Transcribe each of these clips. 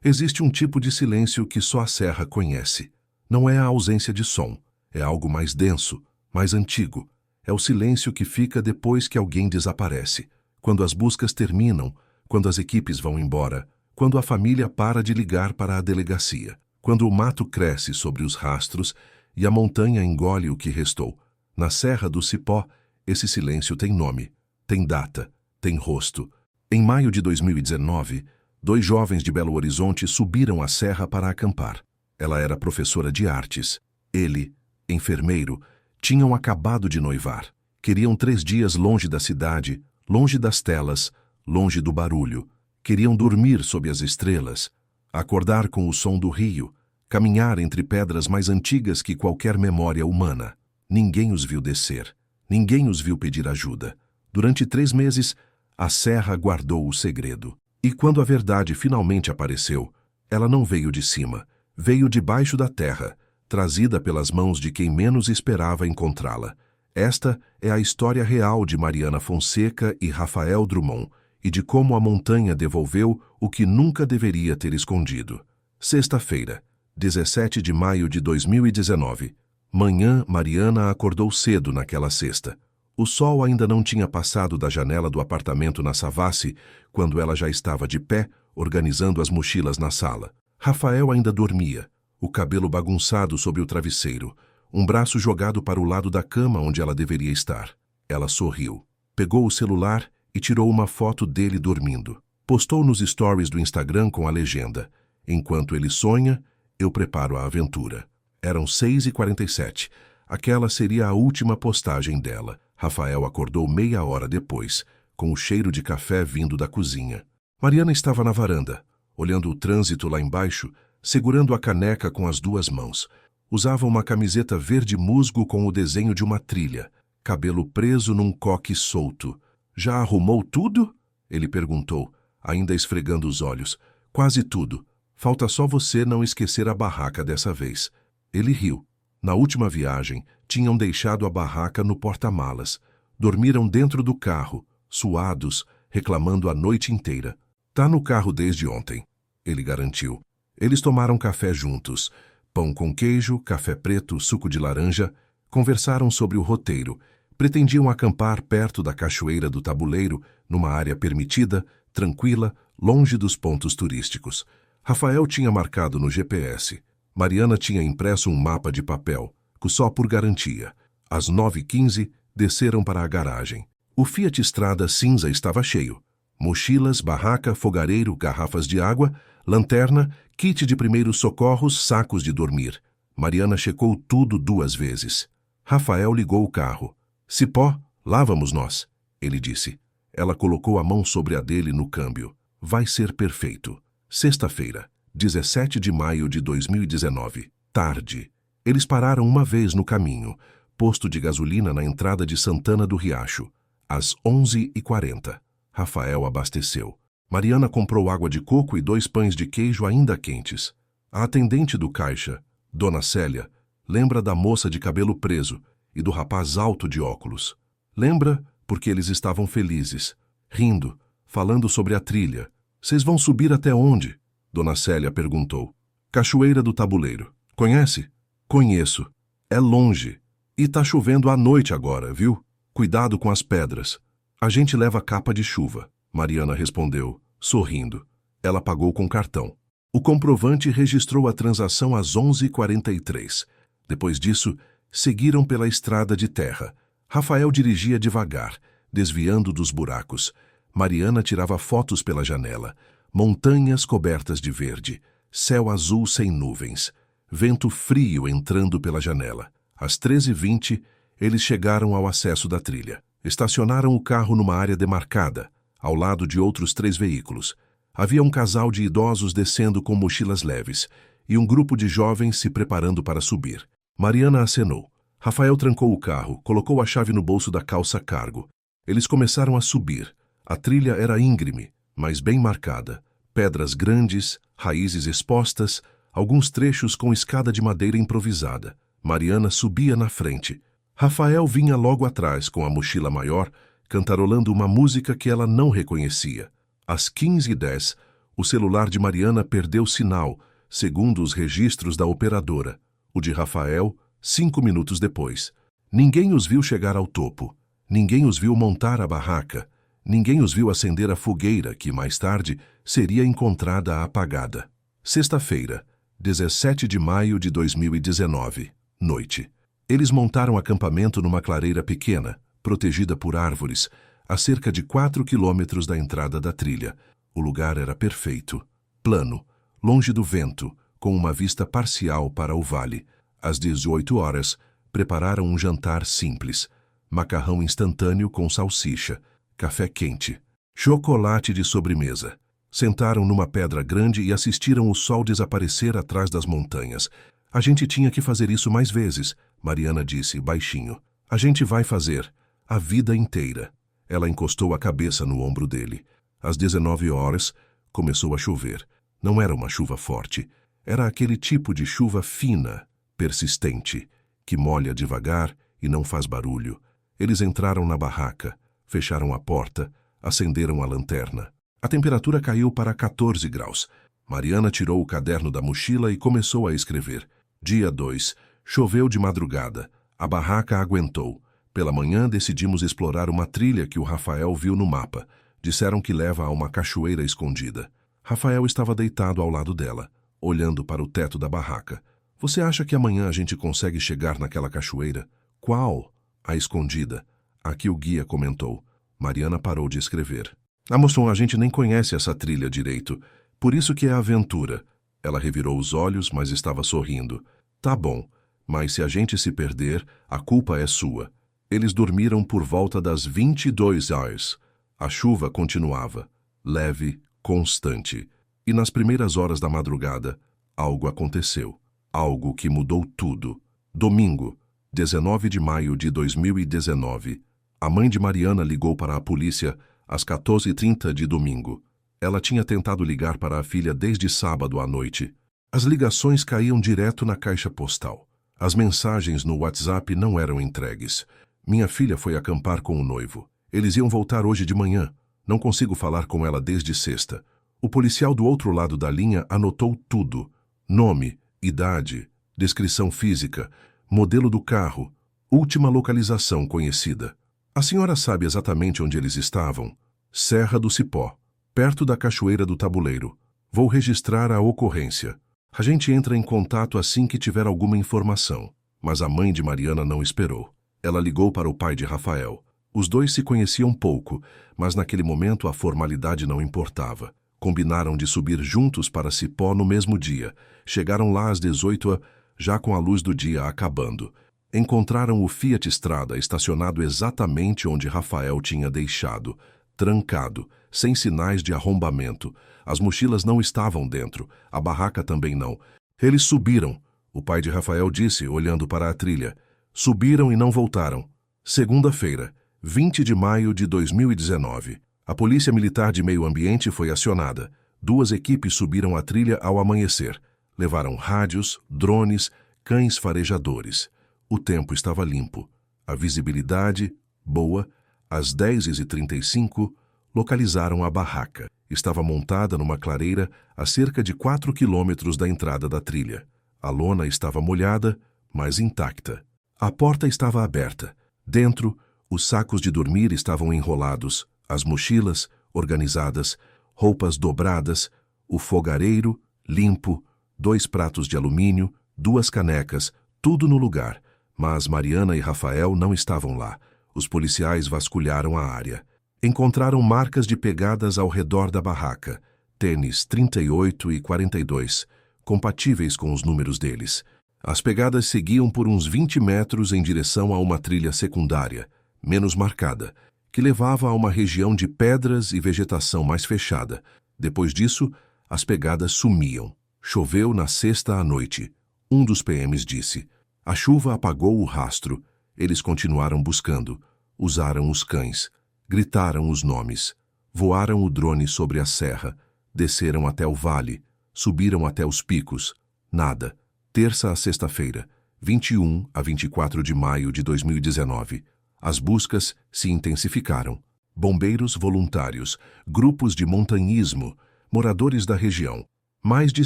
Existe um tipo de silêncio que só a serra conhece. Não é a ausência de som, é algo mais denso, mais antigo. É o silêncio que fica depois que alguém desaparece, quando as buscas terminam, quando as equipes vão embora, quando a família para de ligar para a delegacia, quando o mato cresce sobre os rastros e a montanha engole o que restou. Na Serra do Cipó, esse silêncio tem nome, tem data, tem rosto. Em maio de 2019, 2 jovens de Belo Horizonte subiram a serra para acampar. Ela era professora de artes. Ele, enfermeiro, tinham acabado de noivar. Queriam 3 dias longe da cidade, longe das telas, longe do barulho. Queriam dormir sob as estrelas, acordar com o som do rio, caminhar entre pedras mais antigas que qualquer memória humana. Ninguém os viu descer. Ninguém os viu pedir ajuda. Durante 3 meses, a serra guardou o segredo. E quando a verdade finalmente apareceu, ela não veio de cima, veio debaixo da terra, trazida pelas mãos de quem menos esperava encontrá-la. Esta é a história real de Mariana Fonseca e Rafael Drummond, e de como a montanha devolveu o que nunca deveria ter escondido. Sexta-feira, 17 de maio de 2019. Manhã, Mariana acordou cedo naquela sexta. O sol ainda não tinha passado da janela do apartamento na Savassi, quando ela já estava de pé, organizando as mochilas na sala. Rafael ainda dormia, o cabelo bagunçado sobre o travesseiro, um braço jogado para o lado da cama onde ela deveria estar. Ela sorriu, pegou o celular e tirou uma foto dele dormindo. Postou nos stories do Instagram com a legenda: "Enquanto ele sonha, eu preparo a aventura." Eram 6h47. Aquela seria a última postagem dela. Rafael acordou meia hora depois, com o cheiro de café vindo da cozinha. Mariana estava na varanda, olhando o trânsito lá embaixo, segurando a caneca com as 2 mãos. Usava uma camiseta verde musgo com o desenho de uma trilha, cabelo preso num coque solto. "Já arrumou tudo?" ele perguntou, ainda esfregando os olhos. "Quase tudo. Falta só você não esquecer a barraca dessa vez." Ele riu. Na última viagem, tinham deixado a barraca no porta-malas. Dormiram dentro do carro, suados, reclamando a noite inteira. "Tá no carro desde ontem", ele garantiu. Eles tomaram café juntos. Pão com queijo, café preto, suco de laranja. Conversaram sobre o roteiro. Pretendiam acampar perto da Cachoeira do Tabuleiro, numa área permitida, tranquila, longe dos pontos turísticos. Rafael tinha marcado no GPS. Mariana tinha impresso um mapa de papel, só por garantia. Às 9h15, desceram para a garagem. O Fiat Strada cinza estava cheio. Mochilas, barraca, fogareiro, garrafas de água, lanterna, kit de primeiros socorros, sacos de dormir. Mariana checou tudo 2 vezes. Rafael ligou o carro. "Cipó, lá vamos nós", ele disse. Ela colocou a mão sobre a dele no câmbio. "Vai ser perfeito." Sexta-feira, 17 de maio de 2019. Tarde. Eles pararam uma vez no caminho, posto de gasolina na entrada de Santana do Riacho. Às 11h40. Rafael abasteceu. Mariana comprou água de coco e 2 pães de queijo ainda quentes. A atendente do caixa, Dona Célia, lembra da moça de cabelo preso e do rapaz alto de óculos. Lembra porque eles estavam felizes, rindo, falando sobre a trilha. "Vocês vão subir até onde?" Dona Célia perguntou. "Cachoeira do Tabuleiro. Conhece?" "Conheço. É longe. E tá chovendo à noite agora, viu? Cuidado com as pedras." "A gente leva capa de chuva", Mariana respondeu, sorrindo. Ela pagou com cartão. O comprovante registrou a transação às 11h43. Depois disso, seguiram pela estrada de terra. Rafael dirigia devagar, desviando dos buracos. Mariana tirava fotos pela janela. Montanhas cobertas de verde, céu azul sem nuvens, vento frio entrando pela janela. Às 13h20, eles chegaram ao acesso da trilha. Estacionaram o carro numa área demarcada, ao lado de outros 3 veículos. Havia um casal de idosos descendo com mochilas leves e um grupo de jovens se preparando para subir. Mariana acenou. Rafael trancou o carro, colocou a chave no bolso da calça cargo. Eles começaram a subir. A trilha era íngreme, mas bem marcada. Pedras grandes, raízes expostas, alguns trechos com escada de madeira improvisada. Mariana subia na frente. Rafael vinha logo atrás com a mochila maior, cantarolando uma música que ela não reconhecia. Às 15h10, O celular de Mariana perdeu sinal, segundo os registros da operadora. O de Rafael, 5 minutos depois. Ninguém os viu chegar ao topo. Ninguém os viu montar a barraca. Ninguém os viu acender a fogueira, que mais tarde seria encontrada apagada. Sexta-feira, 17 de maio de 2019, noite. Eles montaram acampamento numa clareira pequena, protegida por árvores, a cerca de 4 quilômetros da entrada da trilha. O lugar era perfeito, plano, longe do vento, com uma vista parcial para o vale. Às 18 horas, prepararam um jantar simples. Macarrão instantâneo com salsicha, café quente, chocolate de sobremesa. Sentaram numa pedra grande e assistiram o sol desaparecer atrás das montanhas. A gente tinha que fazer isso mais vezes, Mariana disse, baixinho. A gente vai fazer, a vida inteira. Ela encostou a cabeça no ombro dele. Às 19 horas, começou a chover. Não era uma chuva forte. Era aquele tipo de chuva fina, persistente, que molha devagar e não faz barulho. Eles entraram na barraca, fecharam a porta, acenderam a lanterna. A temperatura caiu para 14 graus. Mariana tirou o caderno da mochila e começou a escrever. Dia 2. Choveu de madrugada. A barraca aguentou. Pela manhã decidimos explorar uma trilha que o Rafael viu no mapa. Disseram que leva a uma cachoeira escondida. Rafael estava deitado ao lado dela, olhando para o teto da barraca. Você acha que amanhã a gente consegue chegar naquela cachoeira? Qual? A escondida. A que o guia comentou. Mariana parou de escrever. Amosson, a gente nem conhece essa trilha direito. Por isso que é aventura. Ela revirou os olhos, mas estava sorrindo. Tá bom, mas se a gente se perder, a culpa é sua. Eles dormiram por volta das 22 horas. A chuva continuava, leve, constante. E nas primeiras horas da madrugada, algo aconteceu. Algo que mudou tudo. Domingo, 19 de maio de 2019. A mãe de Mariana ligou para a polícia às 14h30 de domingo. Ela tinha tentado ligar para a filha desde sábado à noite. As ligações caíam direto na caixa postal. As mensagens no WhatsApp não eram entregues. Minha filha foi acampar com o noivo. Eles iam voltar hoje de manhã. Não consigo falar com ela desde sexta. O policial do outro lado da linha anotou tudo. Nome, idade, descrição física, modelo do carro, última localização conhecida. A senhora sabe exatamente onde eles estavam? Serra do Cipó, perto da Cachoeira do Tabuleiro. Vou registrar a ocorrência. A gente entra em contato assim que tiver alguma informação. Mas a mãe de Mariana não esperou. Ela ligou para o pai de Rafael. Os dois se conheciam pouco, mas naquele momento a formalidade não importava. Combinaram de subir juntos para Cipó no mesmo dia. Chegaram lá às 18h, já com a luz do dia acabando. Encontraram o Fiat Strada estacionado exatamente onde Rafael tinha deixado, trancado, sem sinais de arrombamento. As mochilas não estavam dentro, a barraca também não. Eles subiram, o pai de Rafael disse, olhando para a trilha. Subiram e não voltaram. Segunda-feira, 20 de maio de 2019. A Polícia Militar de Meio Ambiente foi acionada. 2 equipes subiram a trilha ao amanhecer. Levaram rádios, drones, cães farejadores. O tempo estava limpo. A visibilidade, boa. Às 10h35, localizaram a barraca. Estava montada numa clareira a cerca de 4 quilômetros da entrada da trilha. A lona estava molhada, mas intacta. A porta estava aberta. Dentro, os sacos de dormir estavam enrolados, as mochilas, organizadas, roupas dobradas, o fogareiro, limpo, 2 pratos de alumínio, 2 canecas, tudo no lugar. Mas Mariana e Rafael não estavam lá. Os policiais vasculharam a área. Encontraram marcas de pegadas ao redor da barraca, tênis 38 e 42, compatíveis com os números deles. As pegadas seguiam por uns 20 metros em direção a uma trilha secundária, menos marcada, que levava a uma região de pedras e vegetação mais fechada. Depois disso, as pegadas sumiam. Choveu na sexta à noite. Um dos PMs disse. A chuva apagou o rastro. Eles continuaram buscando. Usaram os cães. Gritaram os nomes. Voaram o drone sobre a serra. Desceram até o vale. Subiram até os picos. Nada. Terça a sexta-feira, 21 a 24 de maio de 2019. As buscas se intensificaram. Bombeiros voluntários, grupos de montanhismo, Moradores da região. Mais de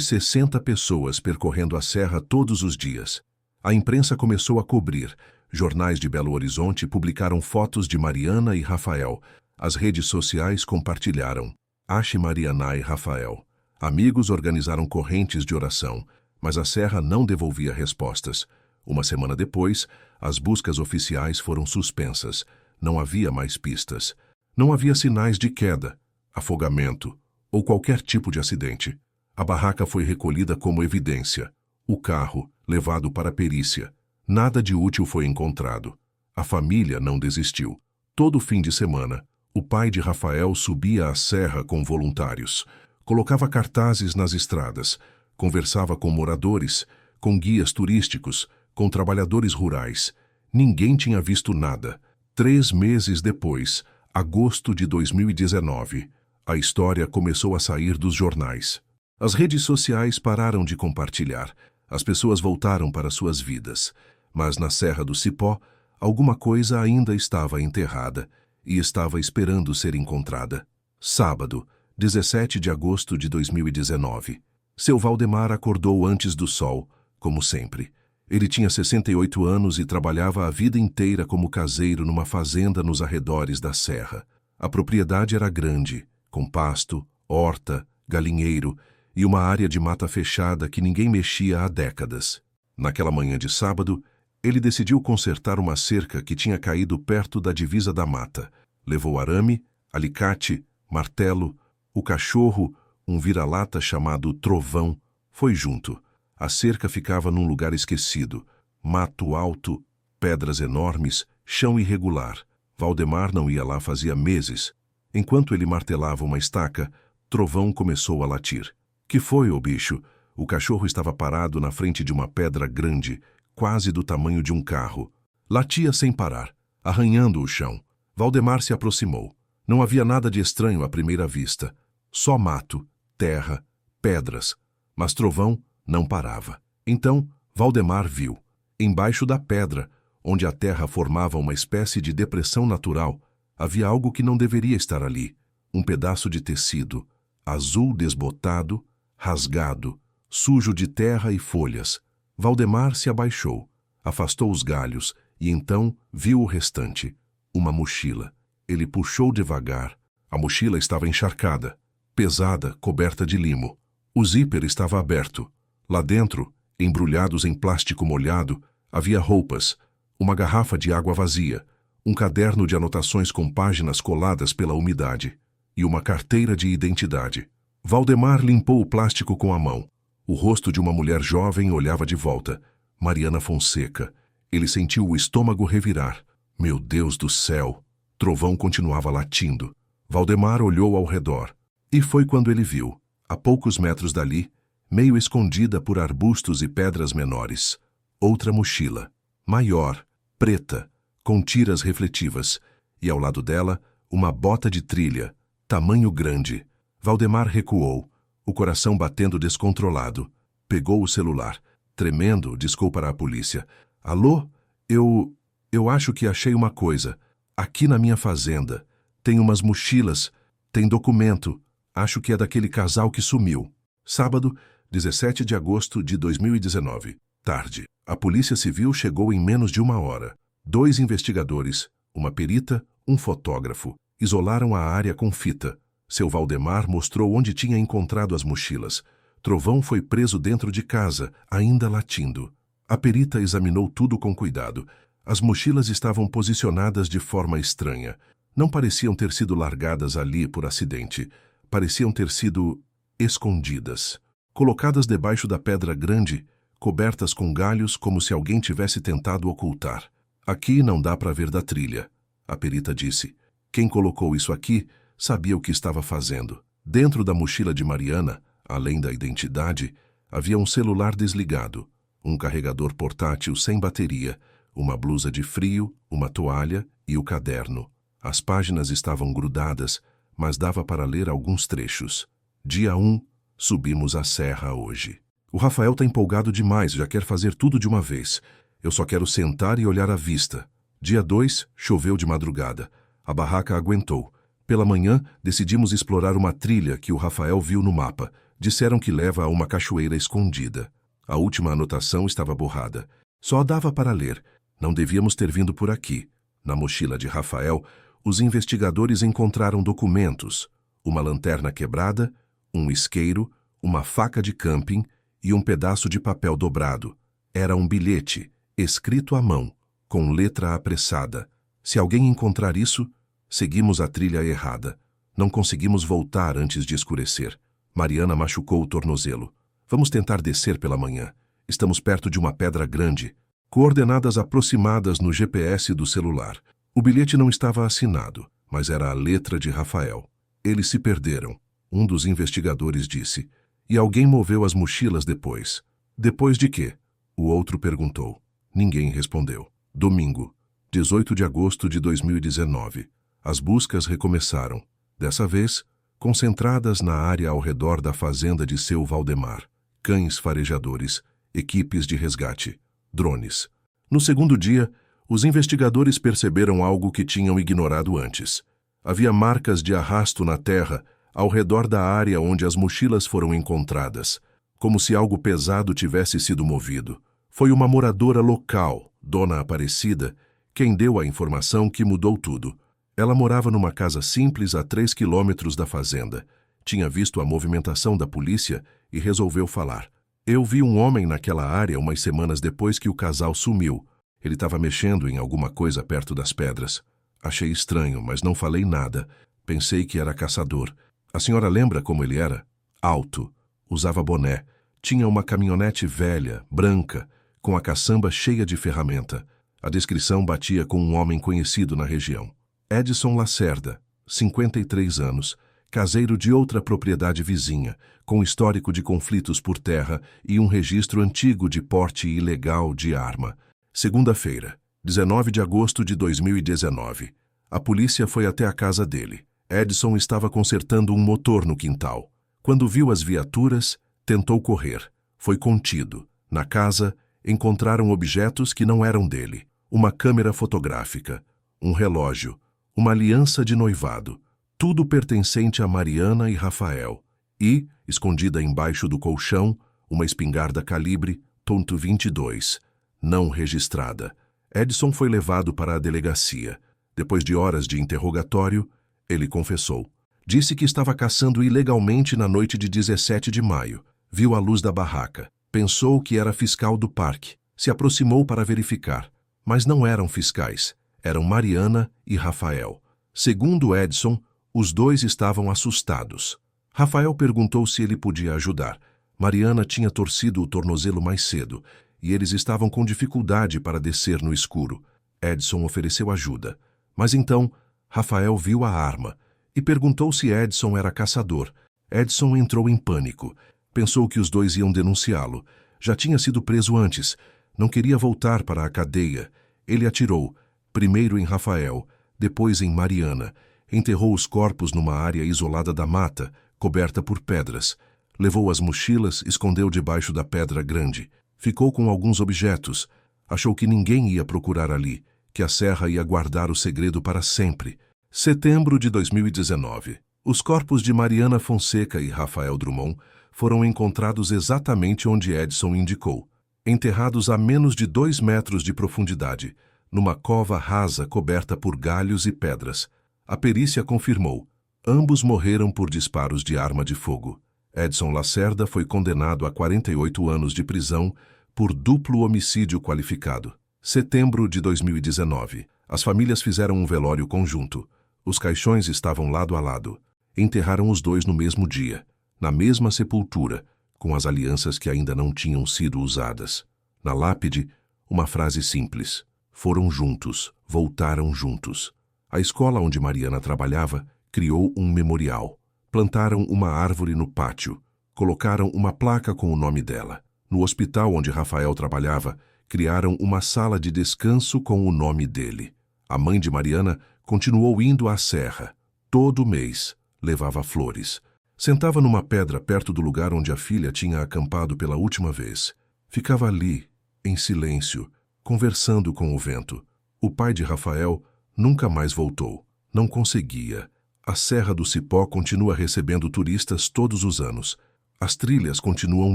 60 pessoas percorrendo a serra todos os dias. A imprensa começou a cobrir. Jornais de Belo Horizonte publicaram fotos de Mariana e Rafael. As redes sociais compartilharam. Ache Mariana e Rafael. Amigos organizaram correntes de oração, mas a serra não devolvia respostas. Uma semana depois, as buscas oficiais foram suspensas. Não havia mais pistas. Não havia sinais de queda, afogamento ou qualquer tipo de acidente. A barraca foi recolhida como evidência. O carro, levado para a perícia. Nada de útil foi encontrado. A família não desistiu. Todo fim de semana, o pai de Rafael subia a serra com voluntários. Colocava cartazes nas estradas. Conversava com moradores, com guias turísticos, com trabalhadores rurais. Ninguém tinha visto nada. 3 meses depois, agosto de 2019, a história começou a sair dos jornais. As redes sociais pararam de compartilhar. As pessoas voltaram para suas vidas. Mas na Serra do Cipó, alguma coisa ainda estava enterrada e estava esperando ser encontrada. Sábado, 17 de agosto de 2019. Seu Valdemar acordou antes do sol, como sempre. Ele tinha 68 anos e trabalhava a vida inteira como caseiro numa fazenda nos arredores da serra. A propriedade era grande, com pasto, horta, galinheiro e uma área de mata fechada que ninguém mexia há décadas. Naquela manhã de sábado, ele decidiu consertar uma cerca que tinha caído perto da divisa da mata. Levou arame, alicate, martelo, o cachorro, um vira-lata chamado Trovão, foi junto. A cerca ficava num lugar esquecido. Mato alto, pedras enormes, chão irregular. Valdemar não ia lá fazia meses. Enquanto ele martelava uma estaca, Trovão começou a latir. Que foi, ô bicho? O cachorro estava parado na frente de uma pedra grande, quase do tamanho de um carro. Latia sem parar, arranhando o chão. Valdemar se aproximou. Não havia nada de estranho à primeira vista. Só mato, terra, pedras. Mas Trovão não parava. Então, Valdemar viu. Embaixo da pedra, onde a terra formava uma espécie de depressão natural, havia algo que não deveria estar ali. Um pedaço de tecido, azul desbotado, rasgado, sujo de terra e folhas. Valdemar se abaixou, afastou os galhos e então viu o restante. Uma mochila. Ele puxou devagar. A mochila estava encharcada, pesada, coberta de limo. O zíper estava aberto. Lá dentro, embrulhados em plástico molhado, havia roupas, uma garrafa de água vazia, um caderno de anotações com páginas coladas pela umidade e uma carteira de identidade. Valdemar limpou o plástico com a mão. O rosto de uma mulher jovem olhava de volta. Mariana Fonseca. Ele sentiu o estômago revirar. Meu Deus do céu! Trovão continuava latindo. Valdemar olhou ao redor. E foi quando ele viu, a poucos metros dali, meio escondida por arbustos e pedras menores, outra mochila, maior, preta, com tiras refletivas, e ao lado dela, uma bota de trilha, tamanho grande. Valdemar recuou, o coração batendo descontrolado. Pegou o celular, tremendo, discou para a polícia. Alô? Eu acho que achei uma coisa. Aqui na minha fazenda. Tem umas mochilas, tem documento. Acho que é daquele casal que sumiu. Sábado, 17 de agosto de 2019. Tarde. A Polícia Civil chegou em menos de 1 hora. 2 investigadores, uma perita, um fotógrafo, isolaram a área com fita. Seu Valdemar mostrou onde tinha encontrado as mochilas. Trovão foi preso dentro de casa, ainda latindo. A perita examinou tudo com cuidado. As mochilas estavam posicionadas de forma estranha. Não pareciam ter sido largadas ali por acidente. Pareciam ter sido escondidas. Colocadas debaixo da pedra grande, cobertas com galhos como se alguém tivesse tentado ocultar. Aqui não dá para ver da trilha, a perita disse. Quem colocou isso aqui sabia o que estava fazendo. Dentro da mochila de Mariana, além da identidade, havia um celular desligado, um carregador portátil sem bateria, uma blusa de frio, uma toalha e o caderno. As páginas estavam grudadas, mas dava para ler alguns trechos. Dia 1, subimos a serra hoje. O Rafael tá empolgado demais, já quer fazer tudo de uma vez. Eu só quero sentar e olhar a vista. Dia 2, choveu de madrugada. A barraca aguentou. Pela manhã, decidimos explorar uma trilha que o Rafael viu no mapa. Disseram que leva a uma cachoeira escondida. A última anotação estava borrada. Só dava para ler. Não devíamos ter vindo por aqui. Na mochila de Rafael, os investigadores encontraram documentos, uma lanterna quebrada, um isqueiro, uma faca de camping e um pedaço de papel dobrado. Era um bilhete, escrito à mão, com letra apressada. Se alguém encontrar isso, seguimos a trilha errada. Não conseguimos voltar antes de escurecer. Mariana machucou o tornozelo. Vamos tentar descer pela manhã. Estamos perto de uma pedra grande. Coordenadas aproximadas no GPS do celular. O bilhete não estava assinado, mas era a letra de Rafael. Eles se perderam, um dos investigadores disse. E alguém moveu as mochilas depois. Depois de quê? O outro perguntou. Ninguém respondeu. Domingo, 18 de agosto de 2019. As buscas recomeçaram. Dessa vez, concentradas na área ao redor da fazenda de seu Valdemar. Cães farejadores, equipes de resgate, drones. No segundo dia, os investigadores perceberam algo que tinham ignorado antes. Havia marcas de arrasto na terra ao redor da área onde as mochilas foram encontradas, como se algo pesado tivesse sido movido. Foi uma moradora local, Dona Aparecida, quem deu a informação que mudou tudo. Ela morava numa casa simples a 3 quilômetros da fazenda. Tinha visto a movimentação da polícia e resolveu falar. Eu vi um homem naquela área umas semanas depois que o casal sumiu. Ele estava mexendo em alguma coisa perto das pedras. Achei estranho, mas não falei nada. Pensei que era caçador. A senhora lembra como ele era? Alto. Usava boné. Tinha uma caminhonete velha, branca, com a caçamba cheia de ferramenta. A descrição batia com um homem conhecido na região. Edson Lacerda, 53 anos, caseiro de outra propriedade vizinha, com histórico de conflitos por terra e um registro antigo de porte ilegal de arma. Segunda-feira, 19 de agosto de 2019. A polícia foi até a casa dele. Edson estava consertando um motor no quintal. Quando viu as viaturas, tentou correr. Foi contido. Na casa, encontraram objetos que não eram dele. Uma câmera fotográfica, um relógio, uma aliança de noivado. Tudo pertencente a Mariana e Rafael. E, escondida embaixo do colchão, uma espingarda calibre .22, não registrada. Edson foi levado para a delegacia. Depois de horas de interrogatório, ele confessou. Disse que estava caçando ilegalmente na noite de 17 de maio. Viu a luz da barraca. Pensou que era fiscal do parque. Se aproximou para verificar. Mas não eram fiscais. Eram Mariana e Rafael. Segundo Edson, os dois estavam assustados. Rafael perguntou se ele podia ajudar. Mariana tinha torcido o tornozelo mais cedo e eles estavam com dificuldade para descer no escuro. Edson ofereceu ajuda. Mas então, Rafael viu a arma e perguntou se Edson era caçador. Edson entrou em pânico. Pensou que os dois iam denunciá-lo. Já tinha sido preso antes. Não queria voltar para a cadeia. Ele atirou, primeiro em Rafael, depois em Mariana. Enterrou os corpos numa área isolada da mata, coberta por pedras. Levou as mochilas, escondeu debaixo da pedra grande. Ficou com alguns objetos. Achou que ninguém ia procurar ali, que a serra ia guardar o segredo para sempre. Setembro de 2019. Os corpos de Mariana Fonseca e Rafael Drummond foram encontrados exatamente onde Edson indicou, enterrados a menos de 2 metros de profundidade, numa cova rasa coberta por galhos e pedras. A perícia confirmou. Ambos morreram por disparos de arma de fogo. Edson Lacerda foi condenado a 48 anos de prisão por duplo homicídio qualificado. Setembro de 2019. As famílias fizeram um velório conjunto. Os caixões estavam lado a lado. Enterraram os dois no mesmo dia, na mesma sepultura, com as alianças que ainda não tinham sido usadas. Na lápide, uma frase simples. Foram juntos, voltaram juntos. A escola onde Mariana trabalhava criou um memorial. Plantaram uma árvore no pátio. Colocaram uma placa com o nome dela. No hospital onde Rafael trabalhava, criaram uma sala de descanso com o nome dele. A mãe de Mariana continuou indo à serra. Todo mês, levava flores. Sentava numa pedra perto do lugar onde a filha tinha acampado pela última vez. Ficava ali, em silêncio, conversando com o vento. O pai de Rafael nunca mais voltou. Não conseguia. A Serra do Cipó continua recebendo turistas todos os anos. As trilhas continuam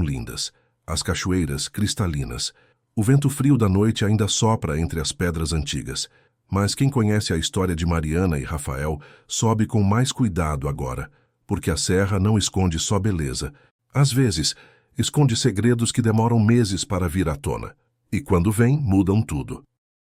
lindas, as cachoeiras cristalinas. O vento frio da noite ainda sopra entre as pedras antigas. Mas quem conhece a história de Mariana e Rafael sobe com mais cuidado agora, porque a serra não esconde só beleza. Às vezes, esconde segredos que demoram meses para vir à tona. E quando vêm, mudam tudo.